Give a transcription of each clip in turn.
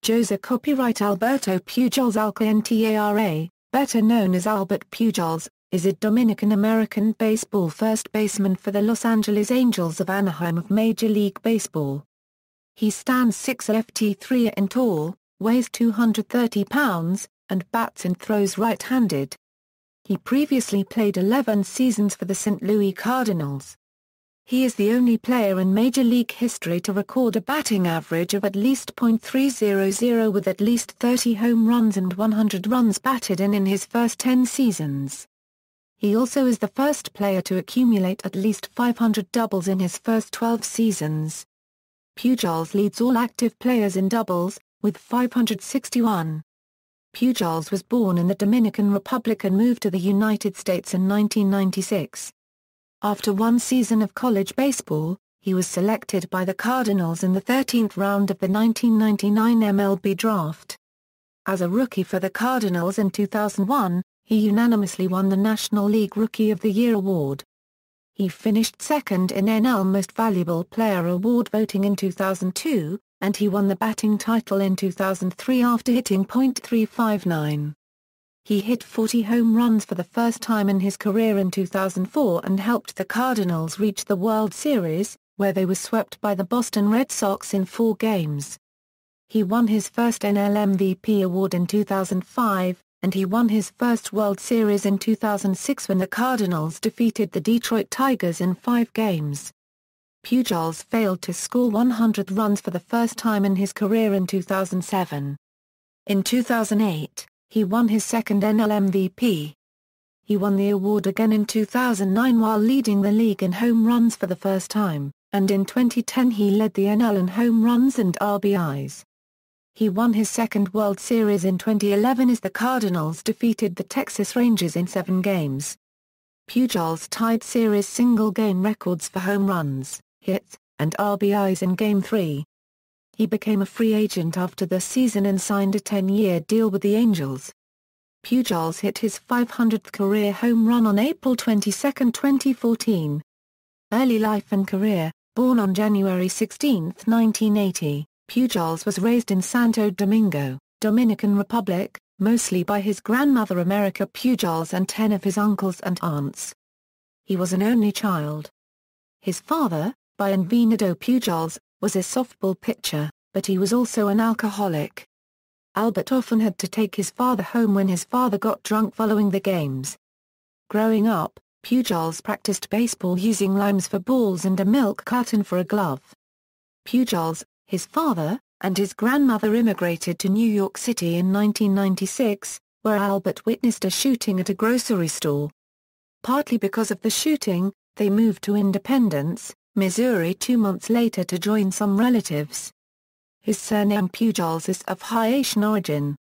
José Copyright Alberto Pujols Alcántara, better known as Albert Pujols, is a Dominican-American baseball first baseman for the Los Angeles Angels of Anaheim of Major League Baseball. He stands 6'3" in tall, weighs 230 pounds, and bats and throws right-handed. He previously played 11 seasons for the St. Louis Cardinals. He is the only player in Major League history to record a batting average of at least .300 with at least 30 home runs and 100 runs batted in his first 10 seasons. He also is the first player to accumulate at least 500 doubles in his first 12 seasons. Pujols leads all active players in doubles, with 561. Pujols was born in the Dominican Republic and moved to the United States in 1996. After one season of college baseball, he was selected by the Cardinals in the 13th round of the 1999 MLB Draft. As a rookie for the Cardinals in 2001, he unanimously won the National League Rookie of the Year award. He finished second in NL Most Valuable Player award voting in 2002, and he won the batting title in 2003 after hitting .359. He hit 40 home runs for the first time in his career in 2004 and helped the Cardinals reach the World Series, where they were swept by the Boston Red Sox in 4 games. He won his first NL MVP award in 2005, and he won his first World Series in 2006 when the Cardinals defeated the Detroit Tigers in 5 games. Pujols failed to score 100 runs for the first time in his career in 2007. In 2008, he won his second NL MVP. He won the award again in 2009 while leading the league in home runs for the first time, and in 2010 he led the NL in home runs and RBIs. He won his second World Series in 2011 as the Cardinals defeated the Texas Rangers in 7 games. Pujols tied series single-game records for home runs, hits, and RBIs in Game 3. He became a free agent after the season and signed a 10-year deal with the Angels. Pujols hit his 500th career home run on April 22, 2014. Early life and career: born on January 16, 1980, Pujols was raised in Santo Domingo, Dominican Republic, mostly by his grandmother America Pujols and 10 of his uncles and aunts. He was an only child. His father, Bienvenido Pujols, was a softball pitcher, but he was also an alcoholic. Albert often had to take his father home when his father got drunk following the games. Growing up, Pujols practiced baseball using limes for balls and a milk carton for a glove. Pujols, his father, and his grandmother immigrated to New York City in 1996, where Albert witnessed a shooting at a grocery store. Partly because of the shooting, they moved to Independence, Missouri 2 months later to join some relatives. His surname Pujols is of Haitian origin.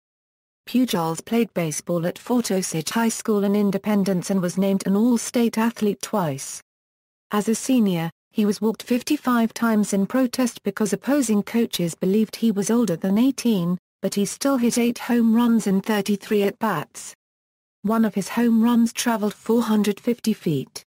Pujols played baseball at Fort Osage High School in Independence and was named an All-State athlete twice. As a senior, he was walked 55 times in protest because opposing coaches believed he was older than 18, but he still hit 8 home runs in 33 at-bats. One of his home runs traveled 450 feet.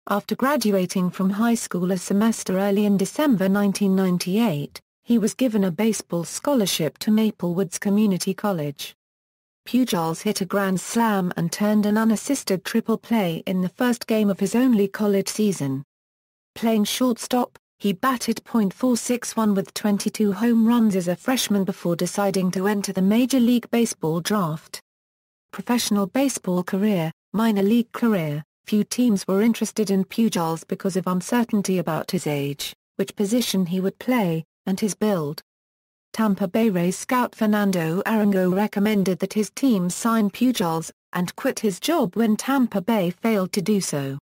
After graduating from high school a semester early in December 1998, he was given a baseball scholarship to Maple Woods Community College. Pujols hit a grand slam and turned an unassisted triple play in the first game of his only college season. Playing shortstop, he batted .461 with 22 home runs as a freshman before deciding to enter the Major League Baseball draft. Professional baseball career: minor league career. Few teams were interested in Pujols because of uncertainty about his age, which position he would play, and his build. Tampa Bay Rays scout Fernando Arango recommended that his team sign Pujols, and quit his job when Tampa Bay failed to do so.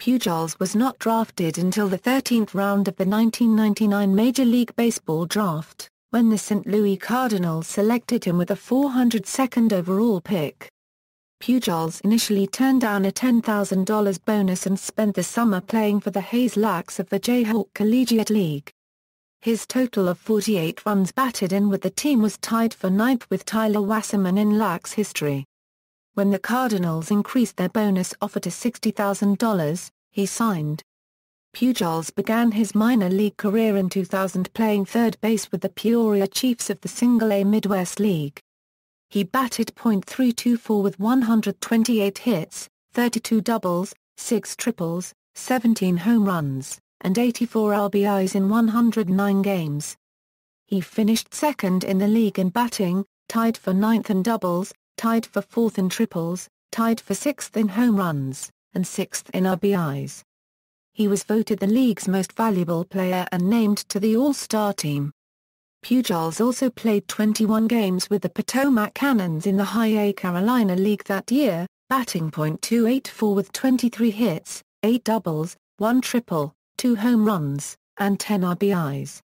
Pujols was not drafted until the 13th round of the 1999 Major League Baseball draft, when the St. Louis Cardinals selected him with a 402nd overall pick. Pujols initially turned down a $10,000 bonus and spent the summer playing for the Hayes Lacks of the Jayhawk Collegiate League. His total of 48 runs batted in with the team was tied for 9th with Tyler Wasserman in Lacks history. When the Cardinals increased their bonus offer to $60,000, he signed. Pujols began his minor league career in 2000 playing third base with the Peoria Chiefs of the Single-A Midwest League. He batted .324 with 128 hits, 32 doubles, 6 triples, 17 home runs, and 84 RBIs in 109 games. He finished second in the league in batting, tied for ninth in doubles, tied for fourth in triples, tied for sixth in home runs, and sixth in RBIs. He was voted the league's most valuable player and named to the All-Star team. Pujols also played 21 games with the Potomac Cannons in the High-A Carolina League that year, batting .284 with 23 hits, 8 doubles, 1 triple, 2 home runs, and 10 RBIs.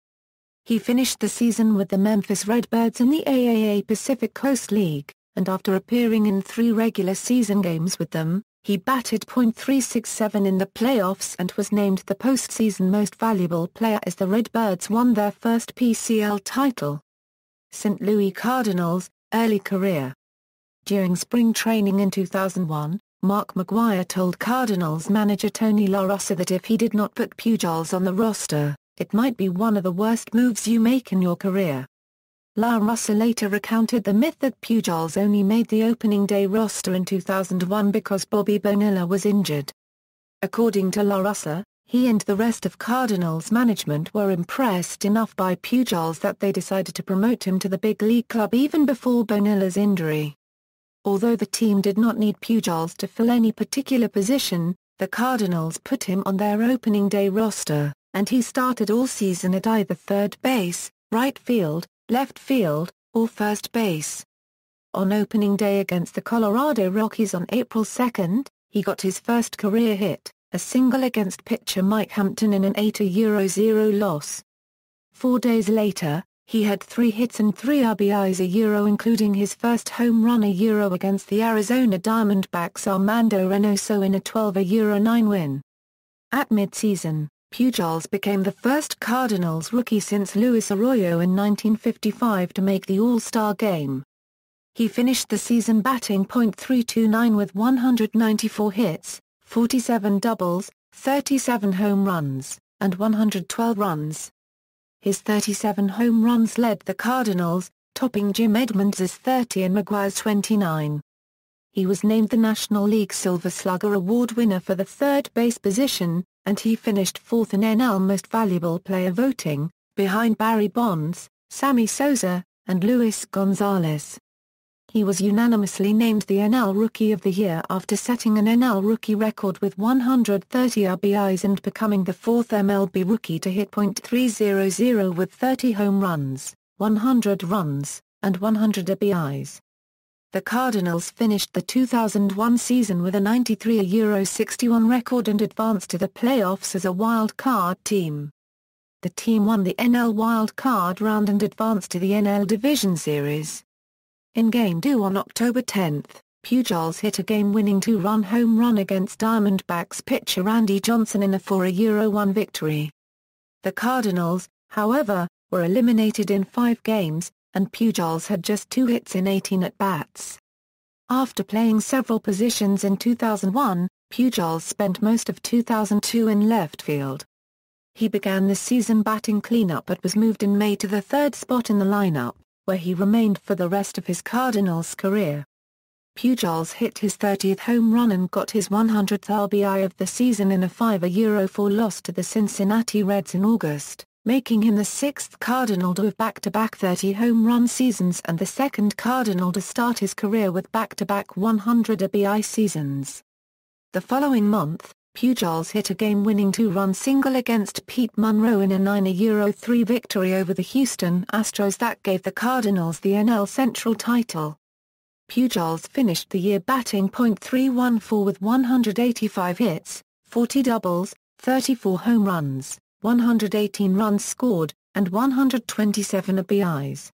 He finished the season with the Memphis Redbirds in the AAA Pacific Coast League, and after appearing in 3 regular season games with them, he batted .367 in the playoffs and was named the postseason most valuable player as the Redbirds won their first PCL title. St. Louis Cardinals, early career. During spring training in 2001, Mark McGwire told Cardinals manager Tony La Russa that if he did not put Pujols on the roster, it might be one of the worst moves you make in your career. La Russa later recounted the myth that Pujols only made the opening day roster in 2001 because Bobby Bonilla was injured. According to La Russa, he and the rest of Cardinals management were impressed enough by Pujols that they decided to promote him to the big league club even before Bonilla's injury. Although the team did not need Pujols to fill any particular position, the Cardinals put him on their opening day roster, and he started all season at either third base, right field, left field, or first base. On opening day against the Colorado Rockies on April 2, he got his first career hit, a single against pitcher Mike Hampton in an 8-0 loss. 4 days later, he had 3 hits and 3 RBIs including his first home run against the Arizona Diamondbacks' Armando Reynoso in a 12-9 win. At midseason, Pujols became the first Cardinals rookie since Luis Arroyo in 1955 to make the All-Star game. He finished the season batting .329 with 194 hits, 47 doubles, 37 home runs, and 112 runs. His 37 home runs led the Cardinals, topping Jim Edmonds' 30 and McGwire's 29. He was named the National League Silver Slugger Award winner for the third base position, and he finished 4th in NL Most Valuable Player voting, behind Barry Bonds, Sammy Sosa, and Luis Gonzalez. He was unanimously named the NL Rookie of the Year after setting an NL rookie record with 130 RBIs and becoming the 4th MLB rookie to hit .300 with 30 home runs, 100 runs, and 100 RBIs. The Cardinals finished the 2001 season with a 93-61 record and advanced to the playoffs as a wild card team. The team won the NL Wild Card round and advanced to the NL Division Series. In Game 2 on October 10, Pujols hit a game-winning 2-run home run against Diamondbacks pitcher Randy Johnson in a 4-1 victory. The Cardinals, however, were eliminated in 5 games, and Pujols had just 2 hits in 18 at-bats. After playing several positions in 2001, Pujols spent most of 2002 in left field. He began the season batting cleanup but was moved in May to the 3rd spot in the lineup, where he remained for the rest of his Cardinals career. Pujols hit his 30th home run and got his 100th RBI of the season in a 5-4 loss to the Cincinnati Reds in August, making him the 6th Cardinal to have back-to-back 30 home run seasons and the 2nd Cardinal to start his career with back-to-back 100 RBI seasons. The following month, Pujols hit a game-winning 2-run single against Pete Monroe in a 9-3 victory over the Houston Astros that gave the Cardinals the NL Central title. Pujols finished the year batting .314 with 185 hits, 40 doubles, 34 home runs, 118 runs scored, and 127 RBIs.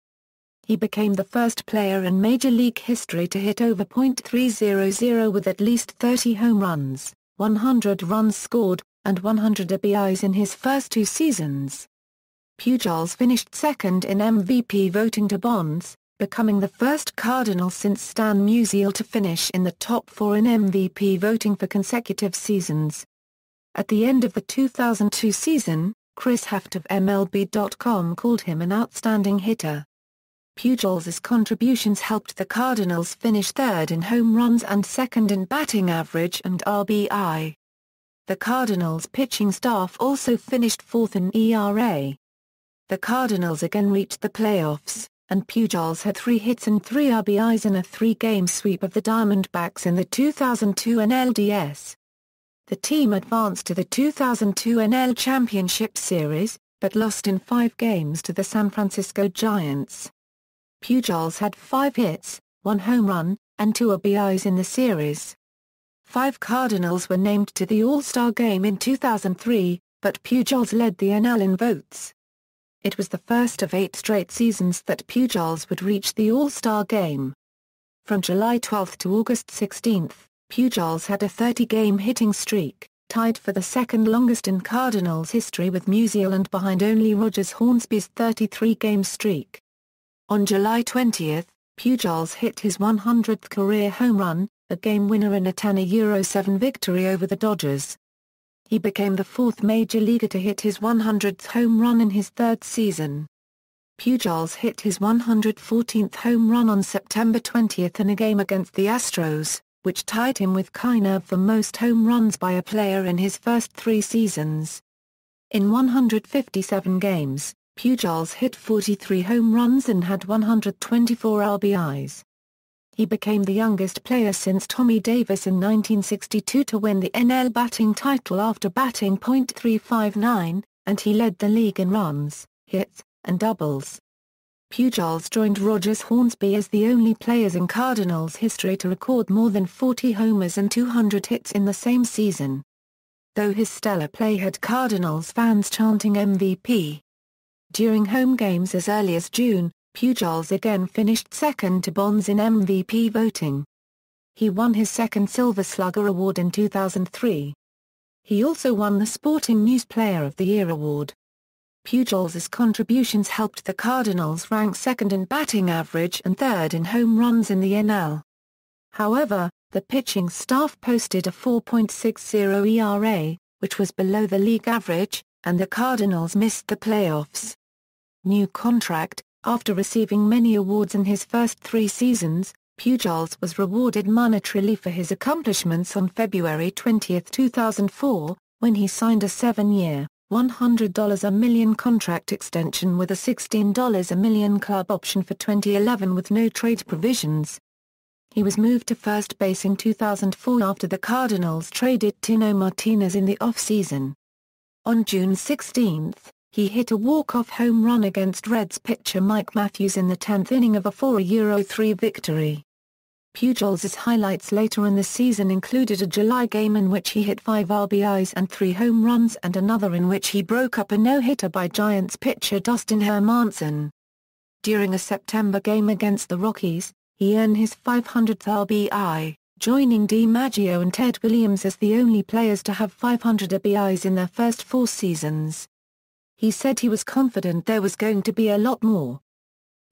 He became the first player in Major League history to hit over .300 with at least 30 home runs, 100 runs scored, and 100 RBIs in his first 2 seasons. Pujols finished second in MVP voting to Bonds, becoming the first Cardinal since Stan Musial to finish in the top 4 in MVP voting for consecutive seasons. At the end of the 2002 season, Chris Haft of MLB.com called him an outstanding hitter. Pujols' contributions helped the Cardinals finish third in home runs and second in batting average and RBI. The Cardinals' pitching staff also finished fourth in ERA. The Cardinals again reached the playoffs, and Pujols had 3 hits and 3 RBIs in a 3-game sweep of the Diamondbacks in the 2002 NLDS. The team advanced to the 2002 NL Championship Series, but lost in 5 games to the San Francisco Giants. Pujols had 5 hits, 1 home run, and 2 RBIs in the series. 5 Cardinals were named to the All-Star Game in 2003, but Pujols led the NL in votes. It was the first of 8 straight seasons that Pujols would reach the All-Star Game. From July 12 to August 16, Pujols had a 30-game hitting streak, tied for the second longest in Cardinals history with Musial and behind only Rogers Hornsby's 33-game streak. On July 20, Pujols hit his 100th career home run, a game winner in a 10-7 victory over the Dodgers. He became the 4th major leaguer to hit his 100th home run in his 3rd season. Pujols hit his 114th home run on September 20 in a game against the Astros, which tied him with Kiner for most home runs by a player in his first 3 seasons. In 157 games, Pujols hit 43 home runs and had 124 RBIs. He became the youngest player since Tommy Davis in 1962 to win the NL batting title after batting .359, and he led the league in runs, hits, and doubles. Pujols joined Rogers Hornsby as the only players in Cardinals history to record more than 40 homers and 200 hits in the same season. Though his stellar play had Cardinals fans chanting MVP. During home games as early as June, Pujols again finished second to Bonds in MVP voting. He won his second Silver Slugger award in 2003. He also won the Sporting News Player of the Year award. Pujols' contributions helped the Cardinals rank second in batting average and third in home runs in the NL. However, the pitching staff posted a 4.60 ERA, which was below the league average, and the Cardinals missed the playoffs. New contract. After receiving many awards in his first 3 seasons, Pujols was rewarded monetarily for his accomplishments on February 20, 2004, when he signed a 7-year, $100 a million contract extension with a $16 a million club option for 2011 with no trade provisions. He was moved to first base in 2004 after the Cardinals traded Tino Martinez in the offseason. On June 16, he hit a walk-off home run against Reds pitcher Mike Matthews in the 10th inning of a 4-3 victory. Pujols' highlights later in the season included a July game in which he hit 5 RBIs and 3 home runs and another in which he broke up a no-hitter by Giants pitcher Dustin Hermanson. During a September game against the Rockies, he earned his 500th RBI, joining DiMaggio and Ted Williams as the only players to have 500 RBIs in their first 4 seasons. He said he was confident there was going to be a lot more.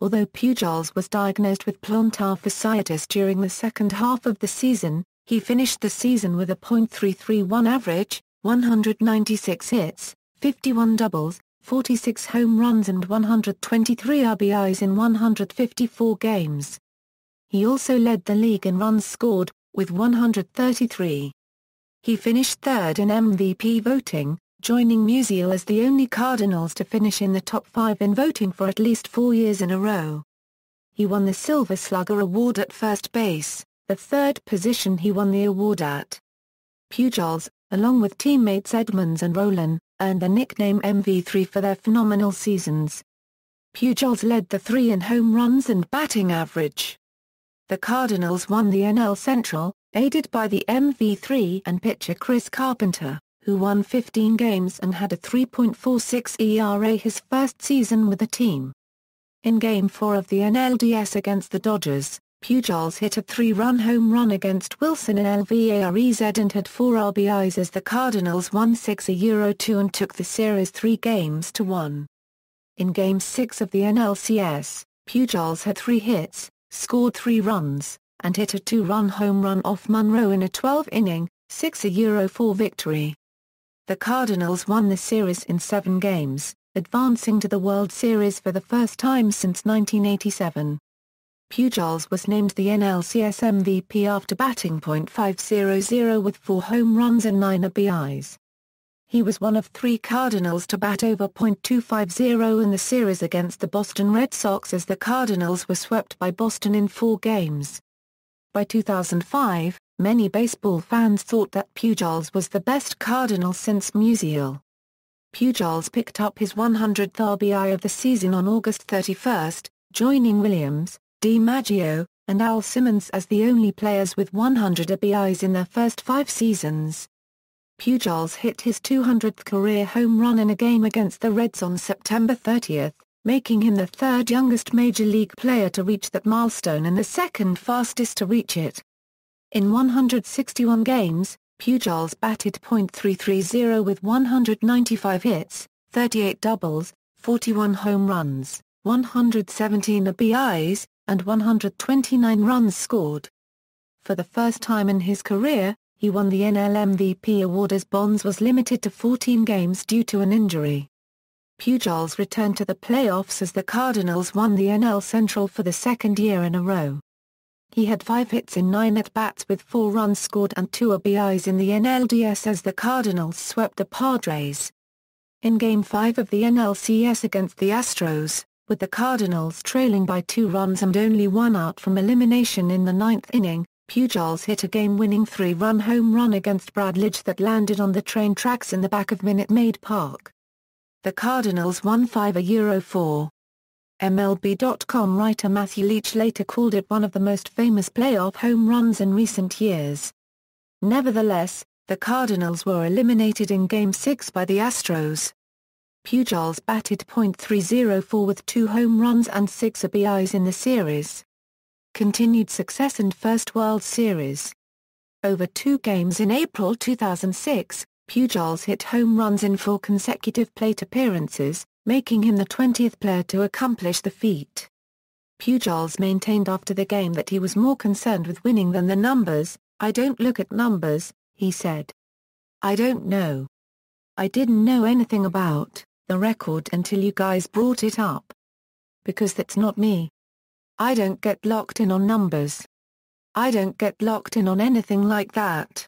Although Pujols was diagnosed with plantar fasciitis during the second half of the season, he finished the season with a .331 average, 196 hits, 51 doubles, 46 home runs and 123 RBIs in 154 games. He also led the league in runs scored, with 133. He finished third in MVP voting, joining Musial as the only Cardinals to finish in the top 5 in voting for at least 4 years in a row. He won the Silver Slugger award at first base, the 3rd position he won the award at. Pujols, along with teammates Edmonds and Rolen, earned the nickname MV3 for their phenomenal seasons. Pujols led the 3 in home runs and batting average. The Cardinals won the NL Central, aided by the MV3 and pitcher Chris Carpenter, who won 15 games and had a 3.46 ERA his first season with the team. In Game 4 of the NLDS against the Dodgers, Pujols hit a 3-run home run against Wilson in älvert and had 4 RBIs as the Cardinals won 6-2 and took the series 3-1. In Game 6 of the NLCS, Pujols had 3 hits, scored 3 runs, and hit a 2-run home run off Monroe in a 12-inning, 6-4 victory. the Cardinals won the series in 7 games, advancing to the World Series for the first time since 1987. Pujols was named the NLCS MVP after batting .500 with 4 home runs and 9 RBIs. He was one of 3 Cardinals to bat over .250 in the series against the Boston Red Sox as the Cardinals were swept by Boston in 4 games. By 2005, many baseball fans thought that Pujols was the best Cardinal since Musial. Pujols picked up his 100th RBI of the season on August 31, joining Williams, DiMaggio, and Al Simmons as the only players with 100 RBIs in their first 5 seasons. Pujols hit his 200th career home run in a game against the Reds on September 30, making him the 3rd youngest Major League player to reach that milestone and the 2nd fastest to reach it. In 161 games, Pujols batted .330 with 195 hits, 38 doubles, 41 home runs, 117 RBIs, and 129 runs scored. For the first time in his career, he won the NL MVP award as Bonds was limited to 14 games due to an injury. Pujols returned to the playoffs as the Cardinals won the NL Central for the 2nd year in a row. He had 5 hits in 9 at-bats with 4 runs scored and 2 RBIs in the NLDS as the Cardinals swept the Padres. In Game 5 of the NLCS against the Astros, with the Cardinals trailing by 2 runs and only 1 out from elimination in the 9th inning, Pujols hit a game-winning 3-run home run against Bradledge that landed on the train tracks in the back of Minute Maid Park. The Cardinals won 5-4. MLB.com writer Matthew Leach later called it one of the most famous playoff home runs in recent years. Nevertheless, the Cardinals were eliminated in Game 6 by the Astros. Pujols batted .304 with 2 home runs and 6 RBIs in the series. Continued success and first World Series. Over 2 games in April 2006, Pujols hit home runs in 4 consecutive plate appearances, making him the 20th player to accomplish the feat. Pujols maintained after the game that he was more concerned with winning than the numbers. "I don't look at numbers," he said. "I don't know. I didn't know anything about the record until you guys brought it up. Because that's not me. I don't get locked in on numbers. I don't get locked in on anything like that.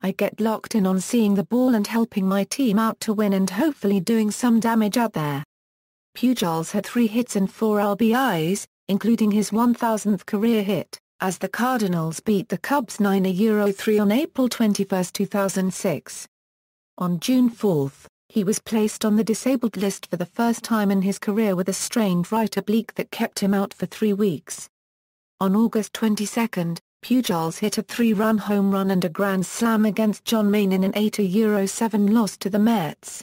I get locked in on seeing the ball and helping my team out to win and hopefully doing some damage out there." Pujols had 3 hits and 4 RBIs, including his 1,000th career hit, as the Cardinals beat the Cubs 9-3 on April 21, 2006. On June 4, he was placed on the disabled list for the first time in his career with a strained right oblique that kept him out for 3 weeks. On August 22, Pujols hit a 3-run home run and a grand slam against John Mayne in an 8-7 loss to the Mets.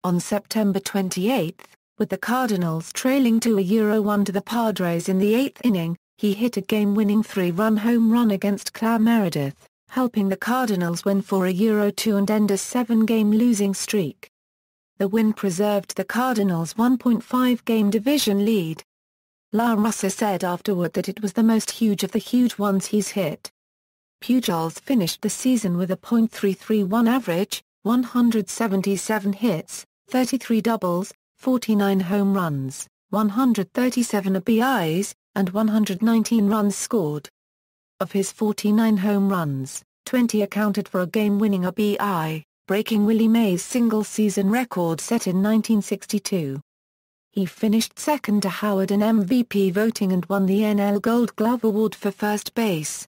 On September 28, with the Cardinals trailing 2-1 to the Padres in the 8th inning, he hit a game-winning 3-run home run against Clay Meredith, helping the Cardinals win 4-2 and end a 7-game losing streak. The win preserved the Cardinals' 1.5-game division lead. La Russa said afterward that it was the most huge of the huge ones he's hit. Pujols finished the season with a .331 average, 177 hits, 33 doubles, 49 home runs, 137 RBIs, and 119 runs scored. Of his 49 home runs, 20 accounted for a game-winning RBI, breaking Willie Mays' single-season record set in 1962. He finished second to Howard in MVP voting and won the NL Gold Glove Award for first base.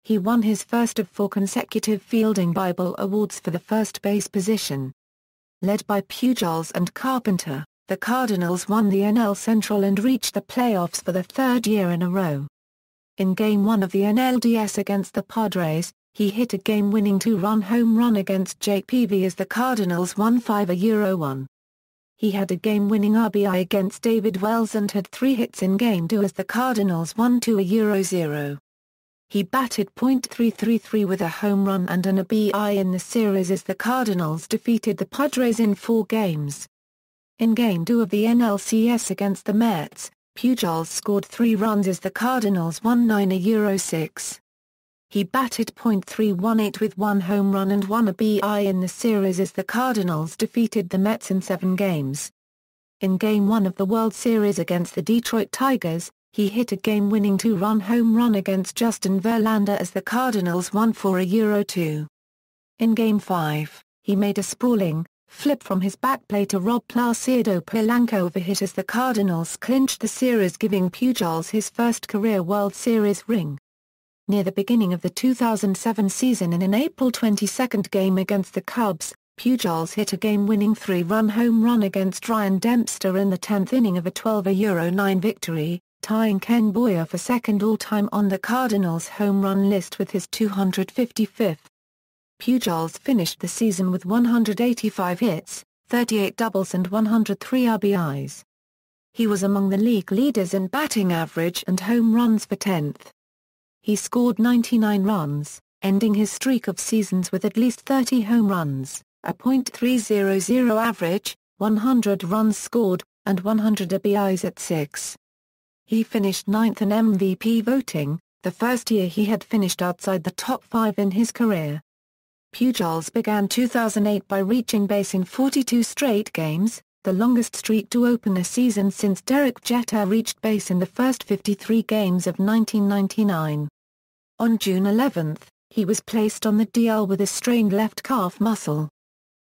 He won his first of 4 consecutive Fielding Bible Awards for the first base position. Led by Pujols and Carpenter, the Cardinals won the NL Central and reached the playoffs for the 3rd year in a row. In Game 1 of the NLDS against the Padres, he hit a game-winning 2-run home run against Jake Peavy as the Cardinals won 5-1. He had a game-winning RBI against David Wells and had 3 hits in Game 2 as the Cardinals won 2-0. He batted .333 with a home run and an RBI in the series as the Cardinals defeated the Padres in 4 games. In Game 2 of the NLCS against the Mets, Pujols scored 3 runs as the Cardinals won 9-6. He batted .318 with 1 home run and 1 RBI in the series as the Cardinals defeated the Mets in 7 games. In Game 1 of the World Series against the Detroit Tigers, he hit a game-winning 2-run home run against Justin Verlander as the Cardinals won 4-2. In Game 5, he made a sprawling flip from his back plate to Rob Placido Polanco overhit as the Cardinals clinched the series, giving Pujols his first career World Series ring. Near the beginning of the 2007 season in an April 22 game against the Cubs, Pujols hit a game-winning 3-run home run against Ryan Dempster in the 10th inning of a 12-9 victory, tying Ken Boyer for second all-time on the Cardinals' home run list with his 255th. Pujols finished the season with 185 hits, 38 doubles and 103 RBIs. He was among the league leaders in batting average and home runs for 10th. He scored 99 runs, ending his streak of seasons with at least 30 home runs, a .300 average, 100 runs scored, and 100 RBIs at 6. He finished 9th in MVP voting, the first year he had finished outside the top 5 in his career. Pujols began 2008 by reaching base in 42 straight games, the longest streak to open a season since Derek Jeter reached base in the first 53 games of 1999. On June 11, he was placed on the DL with a strained left calf muscle.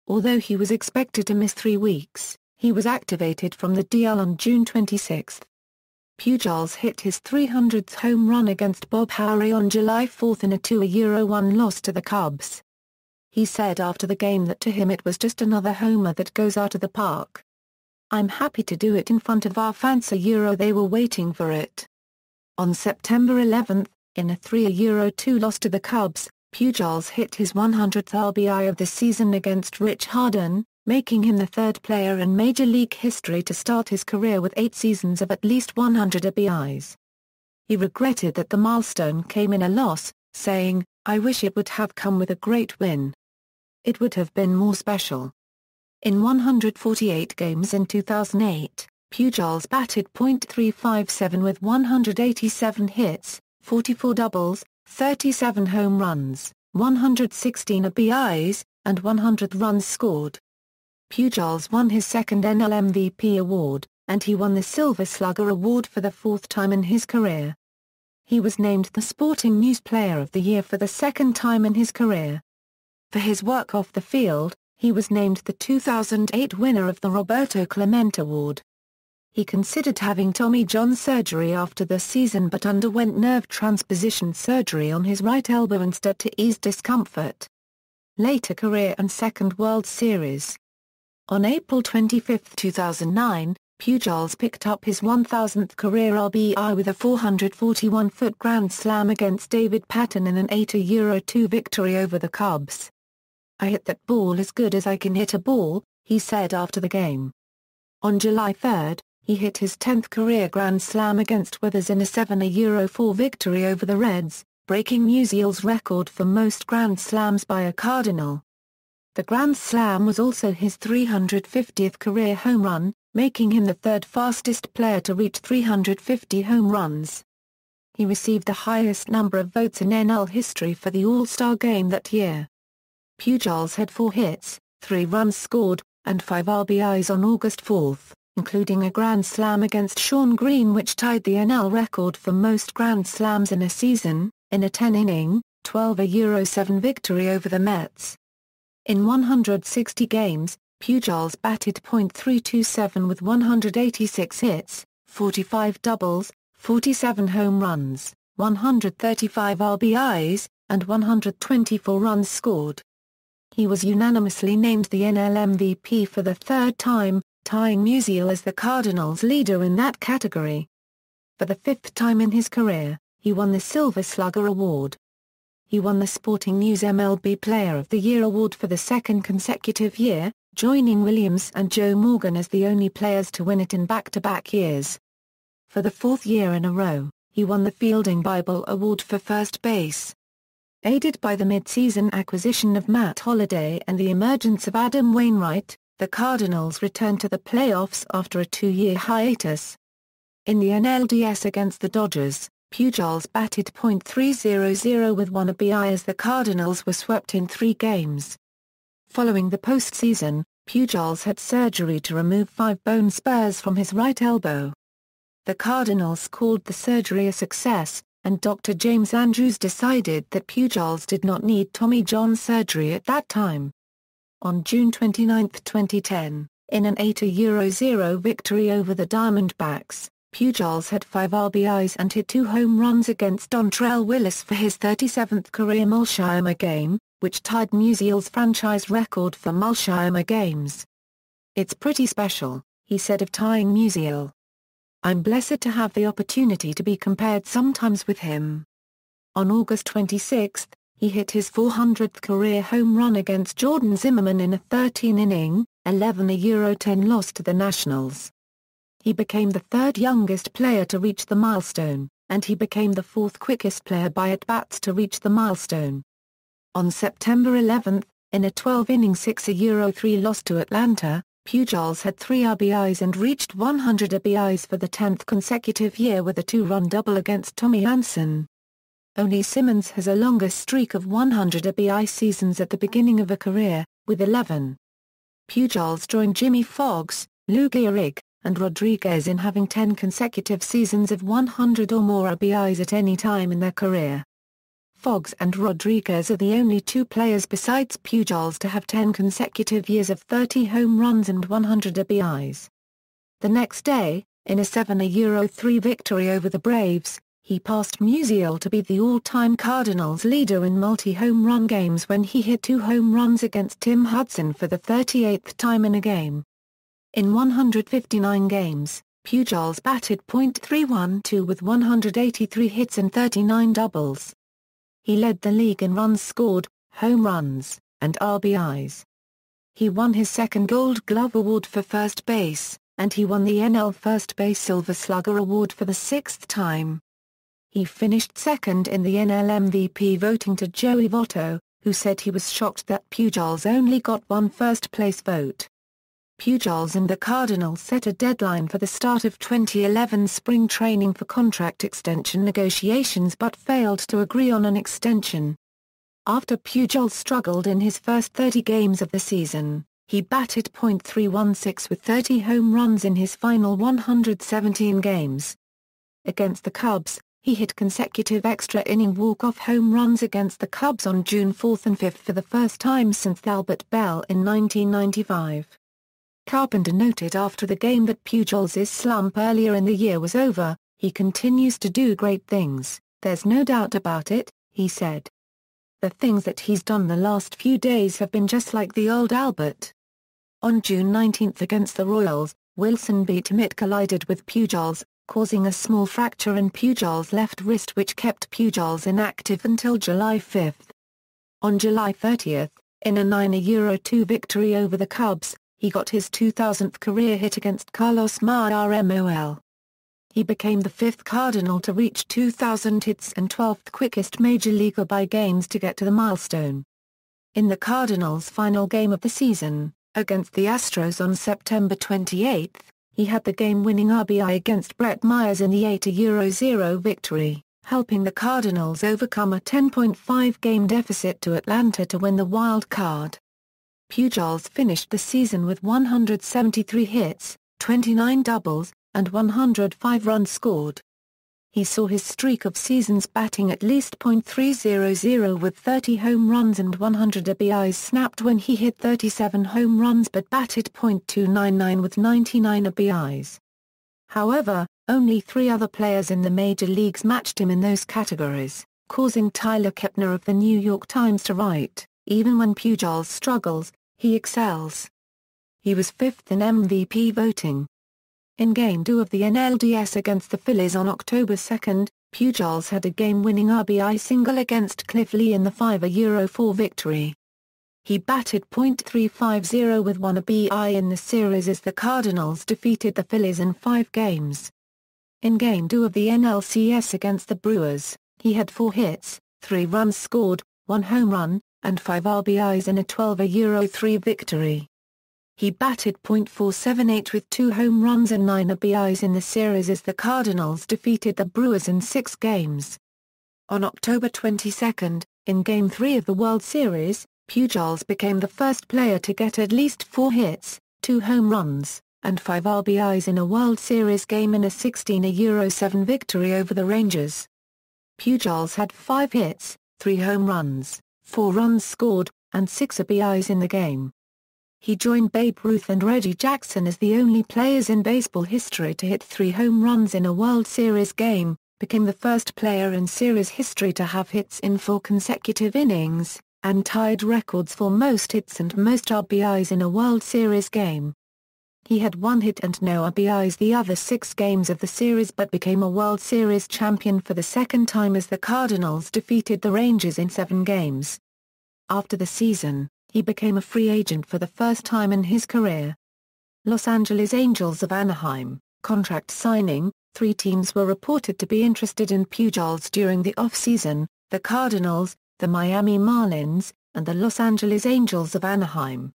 Although he was expected to miss 3 weeks, he was activated from the DL on June 26. Pujols hit his 300th home run against Bob Howry on July 4 in a 2-1 loss to the Cubs. He said after the game that to him it was just another homer that goes out of the park. I'm happy to do it in front of our fans. They were waiting for it. On September 11, in a 3-2 loss to the Cubs, Pujols hit his 100th RBI of the season against Rich Harden, making him the third player in Major League history to start his career with 8 seasons of at least 100 RBIs. He regretted that the milestone came in a loss, saying, "I wish it would have come with a great win. It would have been more special." In 148 games in 2008, Pujols batted .357 with 187 hits, 44 doubles, 37 home runs, 116 RBIs, and 100 runs scored. Pujols won his second NL MVP award, and he won the Silver Slugger Award for the 4th time in his career. He was named the Sporting News Player of the Year for the 2nd time in his career. For his work off the field, he was named the 2008 winner of the Roberto Clemente Award. He considered having Tommy John surgery after the season but underwent nerve transposition surgery on his right elbow instead to ease discomfort. Later career and second World Series. On April 25, 2009, Pujols picked up his 1,000th career RBI with a 441-foot grand slam against David Patton in an 8-2 victory over the Cubs. "I hit that ball as good as I can hit a ball," he said after the game. On July 3, he hit his 10th career grand slam against Weathers in a 7-4 victory over the Reds, breaking Musial's record for most grand slams by a Cardinal. The grand slam was also his 350th career home run, making him the 3rd fastest player to reach 350 home runs. He received the highest number of votes in NL history for the All-Star Game that year. Pujols had 4 hits, 3 runs scored, and 5 RBIs on August 4, including a grand slam against Shawn Green which tied the NL record for most grand slams in a season, in a 10-inning, 12-7 victory over the Mets. In 160 games, Pujols batted .327 with 186 hits, 45 doubles, 47 home runs, 135 RBIs, and 124 runs scored. He was unanimously named the NL MVP for the 3rd time, tying Musial as the Cardinals' leader in that category. For the 5th time in his career, he won the Silver Slugger Award. He won the Sporting News MLB Player of the Year award for the 2nd consecutive year, joining Williams and Joe Morgan as the only players to win it in back-to-back years. For the 4th year in a row, he won the Fielding Bible Award for first base. Aided by the mid-season acquisition of Matt Holliday and the emergence of Adam Wainwright, the Cardinals returned to the playoffs after a 2-year hiatus. In the NLDS against the Dodgers, Pujols batted .300 with 1 RBI as the Cardinals were swept in 3 games. Following the postseason, Pujols had surgery to remove 5 bone spurs from his right elbow. The Cardinals called the surgery a success, and Dr. James Andrews decided that Pujols did not need Tommy John surgery at that time. On June 29, 2010, in an 8-0 victory over the Diamondbacks, Pujols had 5 RBIs and hit 2 home runs against Dontrelle Willis for his 37th career Mulsheimer game, which tied Musial's franchise record for Mulsheimer games. "It's pretty special," he said of tying Musial. "I'm blessed to have the opportunity to be compared sometimes with him." On August 26, he hit his 400th career home run against Jordan Zimmermann in a 13-inning, 11-10 loss to the Nationals. He became the 3rd youngest player to reach the milestone, and he became the 4th quickest player by at-bats to reach the milestone. On September 11, in a 12-inning 6-3 loss to Atlanta, Pujols had 3 RBIs and reached 100 RBIs for the 10th consecutive year with a 2-run double against Tommy Hanson. Only Simmons has a longer streak of 100 RBI seasons at the beginning of a career, with 11. Pujols joined Jimmy Foxx, Lou Gehrig, and Rodriguez in having 10 consecutive seasons of 100 or more RBIs at any time in their career. Foxx and Rodriguez are the only 2 players besides Pujols to have 10 consecutive years of 30 home runs and 100 RBIs. The next day, in a 7-3 victory over the Braves, he passed Musial to be the all-time Cardinals leader in multi-home run games when he hit 2 home runs against Tim Hudson for the 38th time in a game. In 159 games, Pujols batted .312 with 183 hits and 39 doubles. He led the league in runs scored, home runs, and RBIs. He won his 2nd Gold Glove Award for first base, and he won the NL First Base Silver Slugger Award for the 6th time. He finished 2nd in the NL MVP voting to Joey Votto, who said he was shocked that Pujols only got 1 first-place vote. Pujols and the Cardinals set a deadline for the start of 2011 spring training for contract extension negotiations but failed to agree on an extension. After Pujols struggled in his first 30 games of the season, he batted .316 with 30 home runs in his final 117 games. Against the Cubs, he hit consecutive extra-inning walk-off home runs against the Cubs on June 4 and 5 for the first time since Albert Bell in 1995. Carpenter noted after the game that Pujols' slump earlier in the year was over. "He continues to do great things, there's no doubt about it," he said. "The things that he's done the last few days have been just like the old Albert." On June 19 against the Royals, Wilson beat him. It collided with Pujols, causing a small fracture in Pujols' left wrist which kept Pujols inactive until July 5. On July 30, in a 9-2 victory over the Cubs, he got his 2000th career hit against Carlos Marmol. He became the 5th Cardinal to reach 2,000 hits and 12th quickest major leaguer by games to get to the milestone. In the Cardinals' final game of the season, against the Astros on September 28, he had the game-winning RBI against Brett Myers in the 8-0 victory, helping the Cardinals overcome a 10.5-game deficit to Atlanta to win the wild card. Pujols finished the season with 173 hits, 29 doubles, and 105 runs scored. He saw his streak of seasons batting at least .300 with 30 home runs and 100 RBIs snapped when he hit 37 home runs but batted .299 with 99 RBIs. However, only 3 other players in the major leagues matched him in those categories, causing Tyler Kepner of the New York Times to write, "Even when Pujols struggles, he excels." He was 5th in MVP voting. In Game 2 of the NLDS against the Phillies on October 2, Pujols had a game-winning RBI single against Cliff Lee in the 5-4 victory. He batted .350 with 1 RBI in the series as the Cardinals defeated the Phillies in 5 games. In Game 2 of the NLCS against the Brewers, he had 4 hits, 3 runs scored, 1 home run, and 5 RBIs in a 12-3 victory. He batted .478 with 2 home runs and 9 RBIs in the series as the Cardinals defeated the Brewers in 6 games. On October 22, in Game 3 of the World Series, Pujols became the first player to get at least 4 hits, 2 home runs, and 5 RBIs in a World Series game in a 16-7 victory over the Rangers. Pujols had 5 hits, 3 home runs, 4 runs scored, and 6 RBIs in the game. He joined Babe Ruth and Reggie Jackson as the only players in baseball history to hit 3 home runs in a World Series game, became the first player in series history to have hits in 4 consecutive innings, and tied records for most hits and most RBIs in a World Series game. He had 1 hit and no RBIs the other 6 games of the series but became a World Series champion for the second time as the Cardinals defeated the Rangers in 7 games. After the season, he became a free agent for the first time in his career. Los Angeles Angels of Anaheim, contract signing. 3 teams were reported to be interested in Pujols during the off-season: the Cardinals, the Miami Marlins, and the Los Angeles Angels of Anaheim.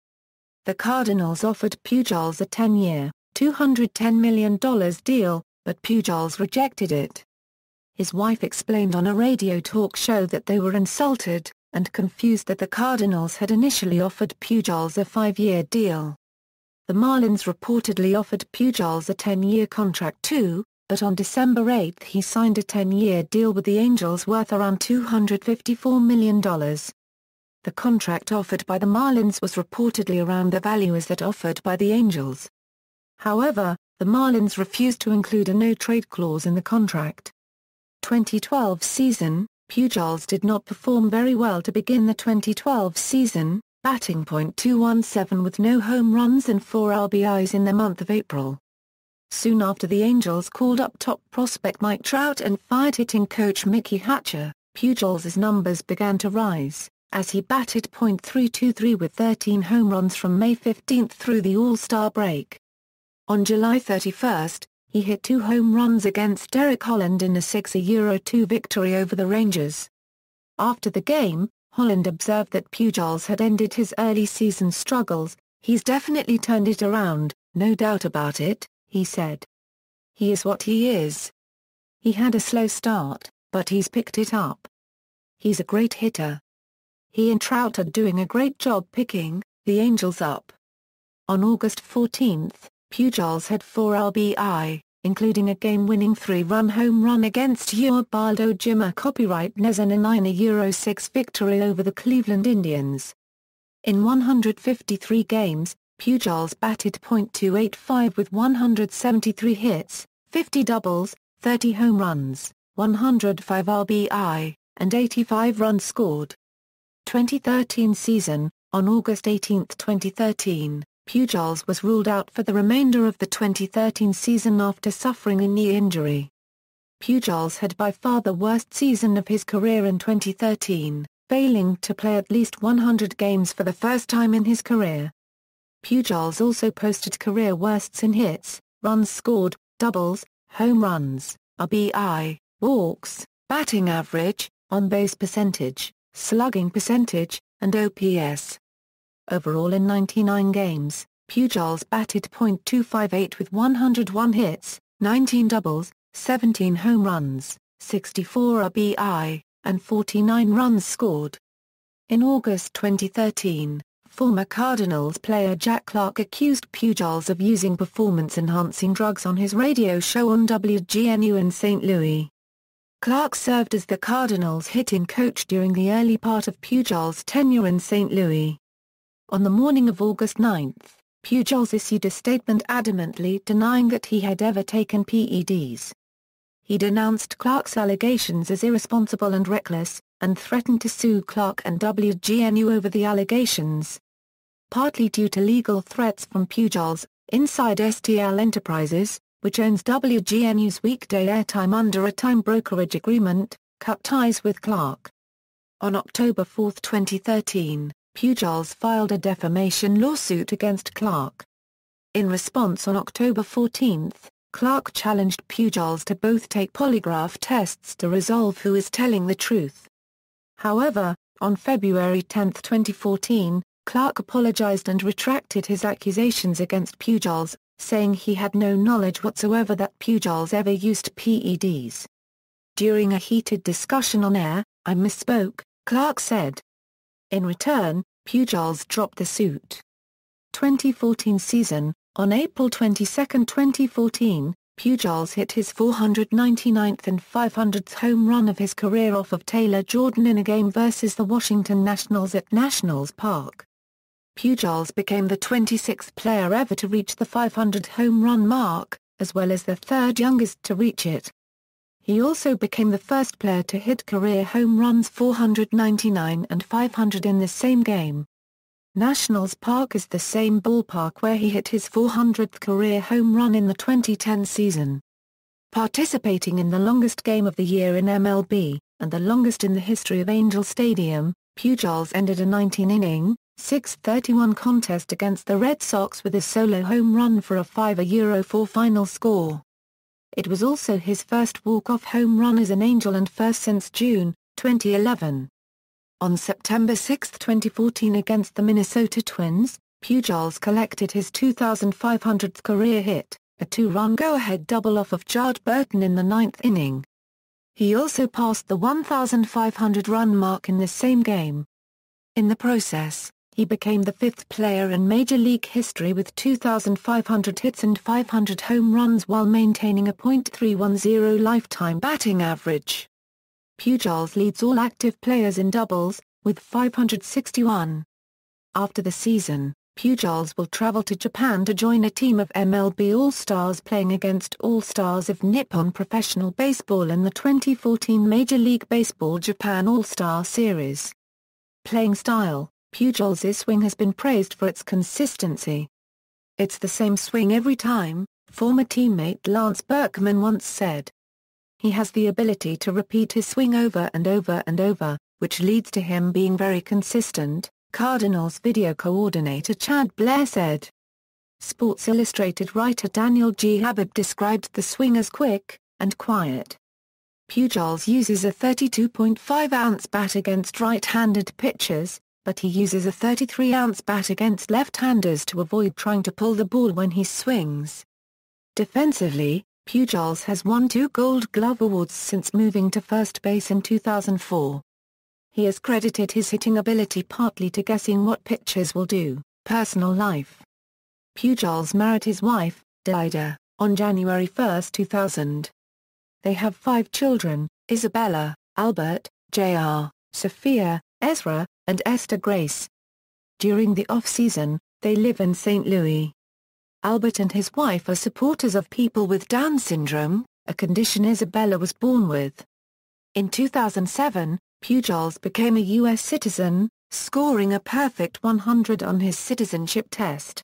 The Cardinals offered Pujols a 10-year, $210 million deal, but Pujols rejected it. His wife explained on a radio talk show that they were insulted and confused that the Cardinals had initially offered Pujols a 5-year deal. The Marlins reportedly offered Pujols a 10-year contract too, but on December 8 he signed a 10-year deal with the Angels worth around $254 million. The contract offered by the Marlins was reportedly around the value as that offered by the Angels. However, the Marlins refused to include a no-trade clause in the contract. 2012 season, Pujols did not perform very well to begin the 2012 season, batting .217 with no home runs and 4 RBIs in the month of April. Soon after the Angels called up top prospect Mike Trout and fired hitting coach Mickey Hatcher, Pujols' numbers began to rise, as he batted .323 with 13 home runs from May 15 through the All-Star break. On July 31, he hit 2 home runs against Derek Holland in a 6-2 victory over the Rangers. After the game, Holland observed that Pujols had ended his early season struggles. "He's definitely turned it around, no doubt about it," he said. "He is what he is. He had a slow start, but he's picked it up. He's a great hitter. He and Trout are doing a great job picking the Angels up." On August 14, Pujols had 4 RBI, including a game-winning 3-run home run against Ubaldo Jimmer Nez in a 9-6 victory over the Cleveland Indians. In 153 games, Pujols batted .285 with 173 hits, 50 doubles, 30 home runs, 105 RBI, and 85 runs scored. 2013 season, on August 18, 2013, Pujols was ruled out for the remainder of the 2013 season after suffering a knee injury. Pujols had by far the worst season of his career in 2013, failing to play at least 100 games for the first time in his career. Pujols also posted career worsts in hits, runs scored, doubles, home runs, RBI, walks, batting average, on-base percentage, slugging percentage, and OPS. Overall in 99 games, Pujols batted .258 with 101 hits, 19 doubles, 17 home runs, 64 RBI, and 49 runs scored. In August 2013, former Cardinals player Jack Clark accused Pujols of using performance-enhancing drugs on his radio show on WGNU in St. Louis. Clark served as the Cardinals' hitting coach during the early part of Pujols' tenure in St. Louis. On the morning of August 9, Pujols issued a statement adamantly denying that he had ever taken PEDs. He denounced Clark's allegations as irresponsible and reckless, and threatened to sue Clark and WGNU over the allegations. Partly due to legal threats from Pujols, Inside STL Enterprises, which owns WGNU's weekday airtime under a time brokerage agreement, cut ties with Clark. On October 4, 2013, Pujols filed a defamation lawsuit against Clark. In response on October 14, Clark challenged Pujols to both take polygraph tests to resolve who is telling the truth. However, on February 10, 2014, Clark apologized and retracted his accusations against Pujols, saying he had no knowledge whatsoever that Pujols ever used PEDs. During a heated discussion on air, "I misspoke," Clark said. In return, Pujols dropped the suit. 2014 season. On April 22, 2014, Pujols hit his 499th and 500th home run of his career off of Taylor Jordan in a game versus the Washington Nationals at Nationals Park. Pujols became the 26th player ever to reach the 500 home run mark, as well as the third youngest to reach it. He also became the first player to hit career home runs 499 and 500 in the same game. Nationals Park is the same ballpark where he hit his 400th career home run in the 2010 season. Participating in the longest game of the year in MLB, and the longest in the history of Angel Stadium, Pujols ended a 19-inning, .631 contest against the Red Sox with a solo home run for a 5-4 final score. It was also his first walk-off home run as an Angel and first since June 2011. On September 6, 2014 against the Minnesota Twins, Pujols collected his 2,500th career hit, a two-run go-ahead double off of José Alberto in the ninth inning. He also passed the 1,500-run mark in the same game. In the process, he became the fifth player in Major League history with 2,500 hits and 500 home runs while maintaining a .310 lifetime batting average. Pujols leads all active players in doubles, with 561. After the season, Pujols will travel to Japan to join a team of MLB All-Stars playing against All-Stars of Nippon Professional Baseball in the 2014 Major League Baseball Japan All-Star Series. Playing style. Pujols' swing has been praised for its consistency. "It's the same swing every time," former teammate Lance Berkman once said. He has the ability to repeat his swing over and over and over, which leads to him being very consistent, Cardinals video coordinator Chad Blair said. Sports Illustrated writer Daniel G. Abbott described the swing as quick and quiet. Pujols uses a 32.5-ounce bat against right-handed pitchers, but he uses a 33-ounce bat against left-handers to avoid trying to pull the ball when he swings. Defensively, Pujols has won 2 Gold Glove awards since moving to first base in 2004. He has credited his hitting ability partly to guessing what pitchers will do. Personal life. Pujols married his wife, Daida, on January 1, 2000. They have 5 children, Isabella, Albert, Jr., Sophia, Ezra, and Esther Grace. During the off-season, they live in St. Louis. Albert and his wife are supporters of people with Down syndrome, a condition Isabella was born with. In 2007, Pujols became a U.S. citizen, scoring a perfect 100 on his citizenship test.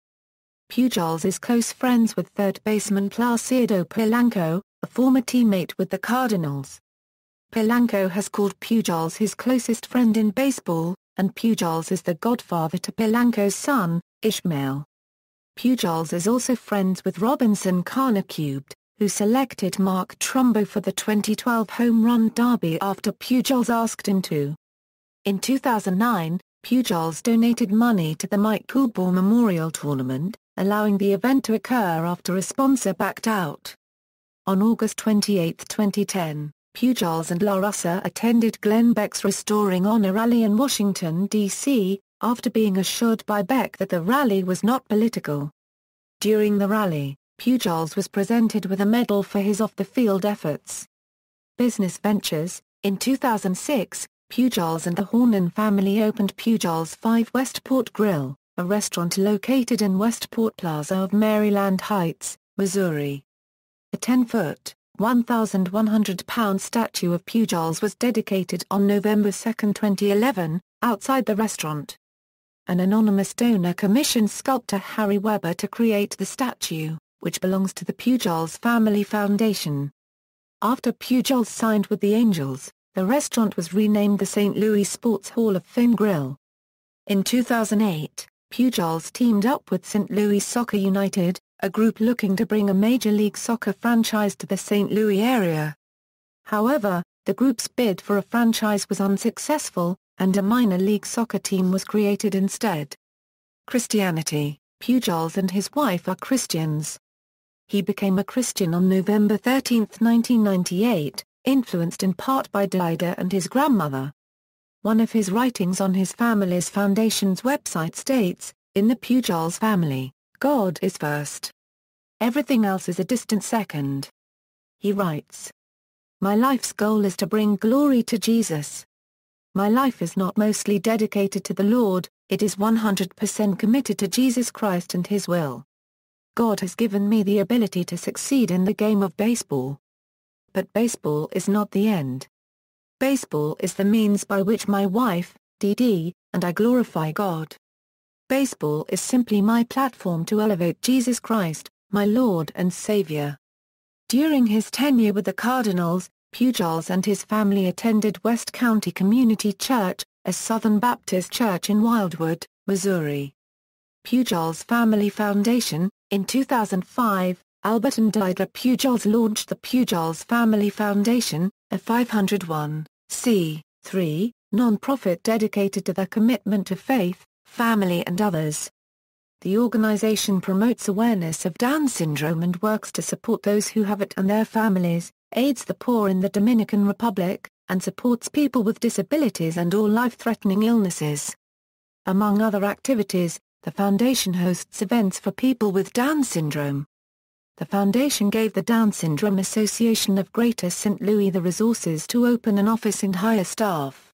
Pujols is close friends with third baseman Placido Polanco, a former teammate with the Cardinals. Polanco has called Pujols his closest friend in baseball, and Pujols is the godfather to Polanco's son, Ishmael. Pujols is also friends with Robinson Cubed, who selected Mark Trumbo for the 2012 Home Run Derby after Pujols asked him to. In 2009, Pujols donated money to the Mike Coolbaugh Memorial Tournament, allowing the event to occur after a sponsor backed out. On August 28, 2010, Pujols and La Russa attended Glenn Beck's Restoring Honor rally in Washington, D.C., after being assured by Beck that the rally was not political. During the rally, Pujols was presented with a medal for his off-the-field efforts. Business ventures. In 2006, Pujols and the Hornan family opened Pujols 5 Westport Grill, a restaurant located in Westport Plaza of Maryland Heights, Missouri. A 10-foot, 1,100-pound statue of Pujols was dedicated on November 2, 2011, outside the restaurant. An anonymous donor commissioned sculptor Harry Weber to create the statue, which belongs to the Pujols Family Foundation. After Pujols signed with the Angels, the restaurant was renamed the St. Louis Sports Hall of Fame Grill. In 2008, Pujols teamed up with St. Louis Soccer United, a group looking to bring a Major League Soccer franchise to the St. Louis area. However, the group's bid for a franchise was unsuccessful, and a minor league soccer team was created instead. Christianity. Pujols and his wife are Christians. He became a Christian on November 13, 1998, influenced in part by Dida and his grandmother. One of his writings on his family's foundation's website states, "In the Pujols family, God is first. Everything else is a distant second." He writes, "My life's goal is to bring glory to Jesus. My life is not mostly dedicated to the Lord, it is 100% committed to Jesus Christ and His will. God has given me the ability to succeed in the game of baseball. But baseball is not the end. Baseball is the means by which my wife, Dee Dee, and I glorify God. Baseball is simply my platform to elevate Jesus Christ, my Lord and Savior." During his tenure with the Cardinals, Pujols and his family attended West County Community Church, a Southern Baptist church in Wildwood, Missouri. Pujols Family Foundation. In 2005, Albert and Dida Pujols launched the Pujols Family Foundation, a 501(c)(3) non-profit dedicated to the commitment to faith, family and others. The organization promotes awareness of Down syndrome and works to support those who have it and their families, aids the poor in the Dominican Republic, and supports people with disabilities and or life-threatening illnesses. Among other activities, the foundation hosts events for people with Down syndrome. The foundation gave the Down Syndrome Association of Greater St. Louis the resources to open an office and hire staff.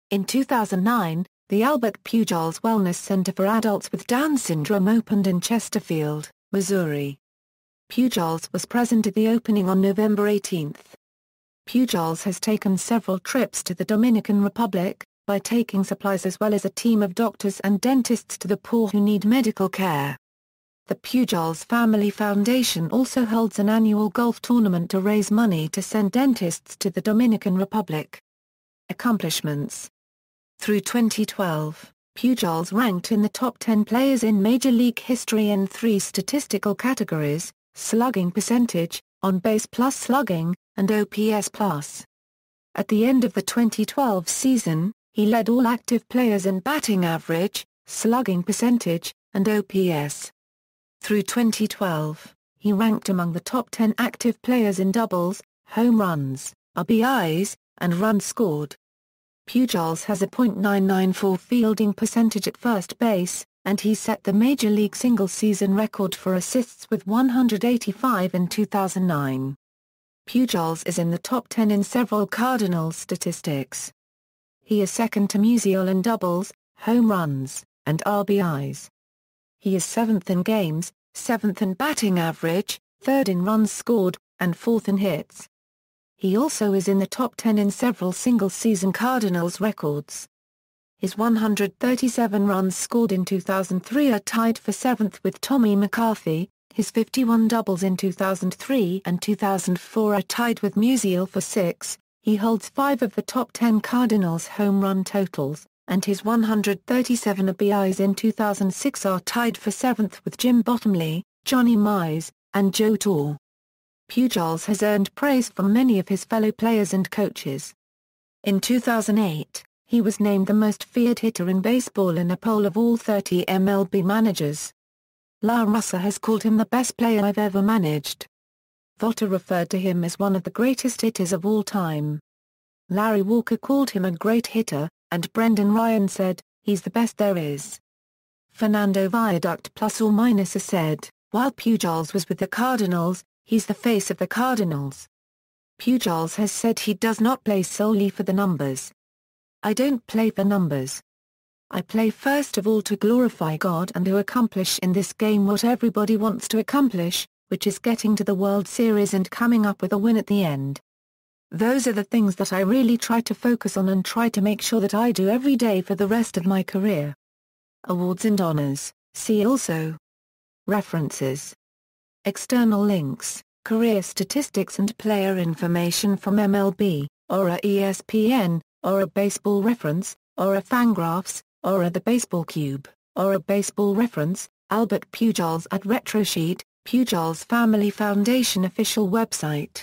In 2009, the Albert Pujols Wellness Center for Adults with Down Syndrome opened in Chesterfield, Missouri. Pujols was present at the opening on November 18. Pujols has taken several trips to the Dominican Republic, by taking supplies as well as a team of doctors and dentists to the poor who need medical care. The Pujols Family Foundation also holds an annual golf tournament to raise money to send dentists to the Dominican Republic. Accomplishments. Through 2012, Pujols ranked in the top 10 players in Major League history in 3 statistical categories: slugging percentage, on-base plus slugging, and OPS plus. At the end of the 2012 season, he led all active players in batting average, slugging percentage, and OPS. Through 2012, he ranked among the top 10 active players in doubles, home runs, RBIs, and runs scored. Pujols has a .994 fielding percentage at first base, and he set the Major League single-season record for assists with 185 in 2009. Pujols is in the top 10 in several Cardinals statistics. He is second to Musial in doubles, home runs, and RBIs. He is 7th in games, 7th in batting average, 3rd in runs scored, and 4th in hits. He also is in the top 10 in several single-season Cardinals records. His 137 runs scored in 2003 are tied for 7th with Tommy McCarthy. His 51 doubles in 2003 and 2004 are tied with Musial for 6. He holds 5 of the top 10 Cardinals home run totals, and his 137 RBIs in 2006 are tied for 7th with Jim Bottomley, Johnny Mize, and Joe Torre. Pujols has earned praise from many of his fellow players and coaches. In 2008, he was named the most feared hitter in baseball in a poll of all 30 MLB managers. La Russa has called him the best player I've ever managed. Votto referred to him as one of the greatest hitters of all time. Larry Walker called him a great hitter, and Brendan Ryan said, "He's the best there is." Fernando Viaduct plus or minus has said, while Pujols was with the Cardinals, he's the face of the Cardinals. Pujols has said he does not play solely for the numbers. "I don't play for numbers. I play first of all to glorify God and to accomplish in this game what everybody wants to accomplish, which is getting to the World Series and coming up with a win at the end. Those are the things that I really try to focus on and try to make sure that I do every day for the rest of my career." Awards and honors, see also. References. External links, career statistics and player information from MLB, Aura ESPN, Aura Baseball Reference, Aura Fangraphs, Aura The Baseball Cube, Aura Baseball Reference, Albert Pujols at RetroSheet, Pujols Family Foundation official website.